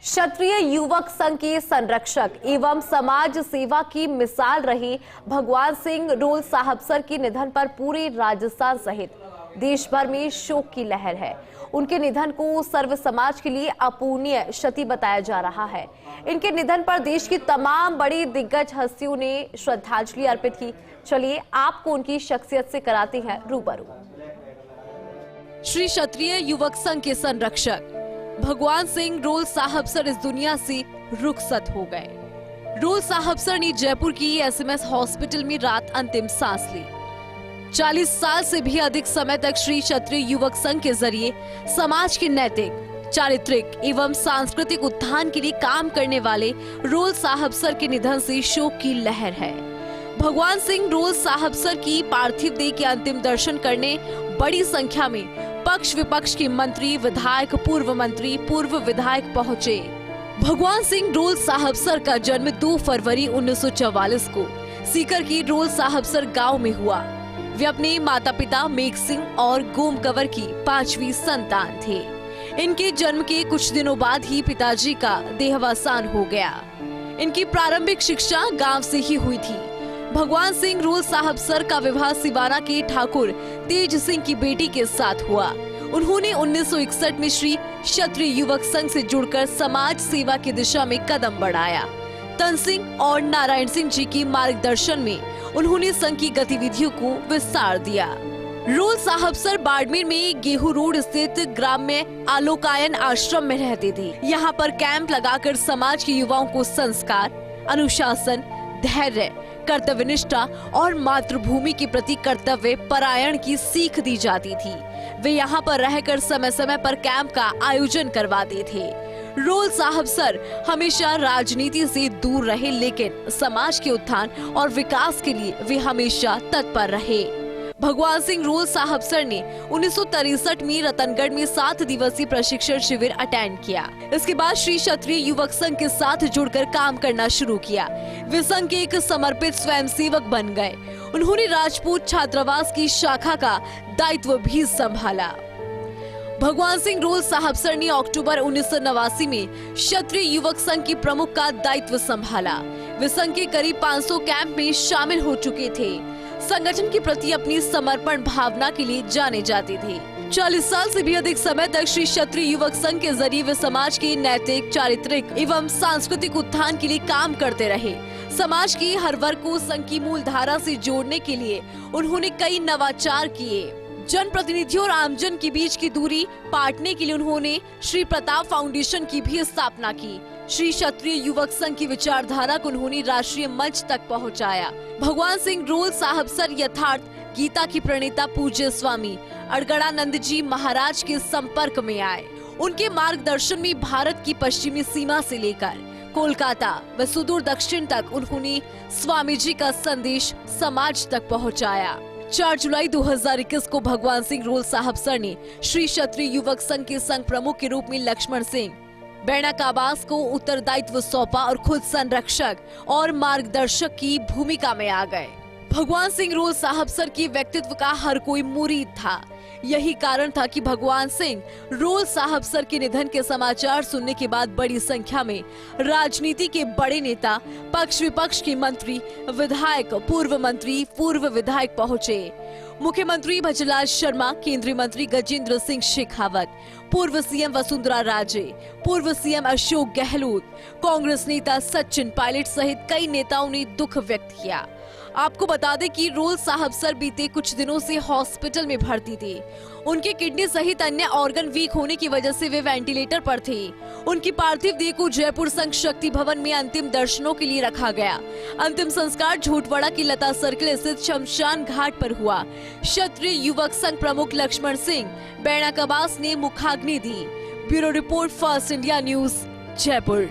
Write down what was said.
क्षत्रिय युवक संघ के संरक्षक एवं समाज सेवा की मिसाल रहे भगवान सिंह रोल साहबसर के निधन पर पूरे राजस्थान सहित देश भर में शोक की लहर है। उनके निधन को सर्व समाज के लिए अपूरणीय क्षति बताया जा रहा है। इनके निधन पर देश की तमाम बड़ी दिग्गज हस्तियों ने श्रद्धांजलि अर्पित की। चलिए आपको उनकी शख्सियत से कराते हैं रूबरू। श्री क्षत्रिय युवक संघ के संरक्षक भगवान सिंह रोल साहबसर इस दुनिया से रुखसत हो गए। रोल साहबसर ने जयपुर की एसएमएस हॉस्पिटल में रात अंतिम सांस ली। 40 साल से भी अधिक समय तक श्री क्षत्रिय युवक संघ के जरिए समाज के नैतिक, चारित्रिक एवं सांस्कृतिक उत्थान के लिए काम करने वाले रोल साहबसर के निधन से शोक की लहर है। भगवान सिंह रोल साहबसर की पार्थिव देह के अंतिम दर्शन करने बड़ी संख्या में पक्ष विपक्ष के मंत्री, विधायक, पूर्व विधायक पहुंचे। भगवान सिंह रोल साहबसर का जन्म 2 फरवरी 1944 को सीकर की रोल साहबसर गांव में हुआ। वे अपने माता पिता मेघ सिंह और गोम कंवर की 5वीं संतान थे। इनके जन्म के कुछ दिनों बाद ही पिताजी का देहावसान हो गया। इनकी प्रारंभिक शिक्षा गांव से ही हुई थी। भगवान सिंह रोल साहबसर का विवाह सिवाना के ठाकुर तेज सिंह की बेटी के साथ हुआ। उन्होंने 1961 में श्री क्षत्रिय युवक संघ से जुड़कर समाज सेवा की दिशा में कदम बढ़ाया। तन सिंह और नारायण सिंह जी की मार्गदर्शन में उन्होंने संघ की गतिविधियों को विस्तार दिया। रोल साहबसर बाड़मेर में गेहूं रोड स्थित ग्राम में आलोकायन आश्रम में रहते थे। यहाँ पर कैंप लगाकर समाज के युवाओं को संस्कार, अनुशासन, धैर्य, कर्तव्यनिष्ठा और मातृभूमि के प्रति कर्तव्य परायण की सीख दी जाती थी। वे यहाँ पर रहकर समय समय पर कैंप का आयोजन करवाते थे। रोल साहबसर हमेशा राजनीति से दूर रहे, लेकिन समाज के उत्थान और विकास के लिए वे हमेशा तत्पर रहे। भगवान सिंह रोल साहबसर ने 1963 में रतनगढ़ में 7 दिवसीय प्रशिक्षण शिविर अटेंड किया। इसके बाद श्री क्षत्रिय युवक संघ के साथ जुड़कर काम करना शुरू किया। वे संघ के एक समर्पित स्वयंसेवक बन गए। उन्होंने राजपूत छात्रावास की शाखा का दायित्व भी संभाला। भगवान सिंह रोल साहबसर ने अक्टूबर 1989 में क्षत्रिय युवक संघ की प्रमुख का दायित्व संभाला। वे संघ के करीब 500 कैंप में शामिल हो चुके थे। संगठन के प्रति अपनी समर्पण भावना के लिए जाने जाते थे। 40 साल से भी अधिक समय तक श्री क्षत्रिय युवक संघ के जरिए वे समाज के नैतिक, चारित्रिक एवं सांस्कृतिक उत्थान के लिए काम करते रहे। समाज के हर वर्ग को संघ की मूल धारा से जोड़ने के लिए उन्होंने कई नवाचार किए। जनप्रतिनिधियों और आमजन के बीच की दूरी पाटने के लिए उन्होंने श्री प्रताप फाउंडेशन की भी स्थापना की। श्री क्षत्रिय युवक संघ की विचारधारा को उन्होंने राष्ट्रीय मंच तक पहुंचाया। भगवान सिंह रोल साहबसर यथार्थ गीता की प्रणेता पूज्य स्वामी अड़गड़ानंद जी महाराज के संपर्क में आए। उनके मार्गदर्शन में भारत की पश्चिमी सीमा से लेकर कोलकाता व सुदूर दक्षिण तक उन्होंने स्वामी जी का संदेश समाज तक पहुँचाया। 4 जुलाई 2021 को भगवान सिंह रोल साहबसर ने श्री क्षत्रिय युवक संघ के संघ प्रमुख के रूप में लक्ष्मण सिंह बैणा काबास को उत्तरदायित्व सौंपा और खुद संरक्षक और मार्गदर्शक की भूमिका में आ गए। भगवान सिंह रोल साहबसर की व्यक्तित्व का हर कोई मुरीद था। यही कारण था कि भगवान सिंह रोल साहबसर के निधन के समाचार सुनने के बाद बड़ी संख्या में राजनीति के बड़े नेता, पक्ष विपक्ष के मंत्री, विधायक, पूर्व विधायक पहुंचे। मुख्यमंत्री भजनलाल शर्मा, केंद्रीय मंत्री गजेंद्र सिंह शेखावत, पूर्व सीएम वसुंधरा राजे, पूर्व सीएम अशोक गहलोत, कांग्रेस नेता सचिन पायलट सहित कई नेताओं ने दुख व्यक्त किया। आपको बता दें कि रोल साहबसर बीते कुछ दिनों से हॉस्पिटल में भर्ती थे। उनके किडनी सहित अन्य ऑर्गन वीक होने की वजह से वे वेंटिलेटर पर थे। उनकी पार्थिव देह को जयपुर संघ शक्ति भवन में अंतिम दर्शनों के लिए रखा गया। अंतिम संस्कार झोटवाड़ा की लता सर्किल स्थित शमशान घाट पर हुआ। क्षत्रिय युवक संघ प्रमुख लक्ष्मण सिंह बैणा कबास ने मुखाग्नि दी। Bureau report, first India news, Jaipur.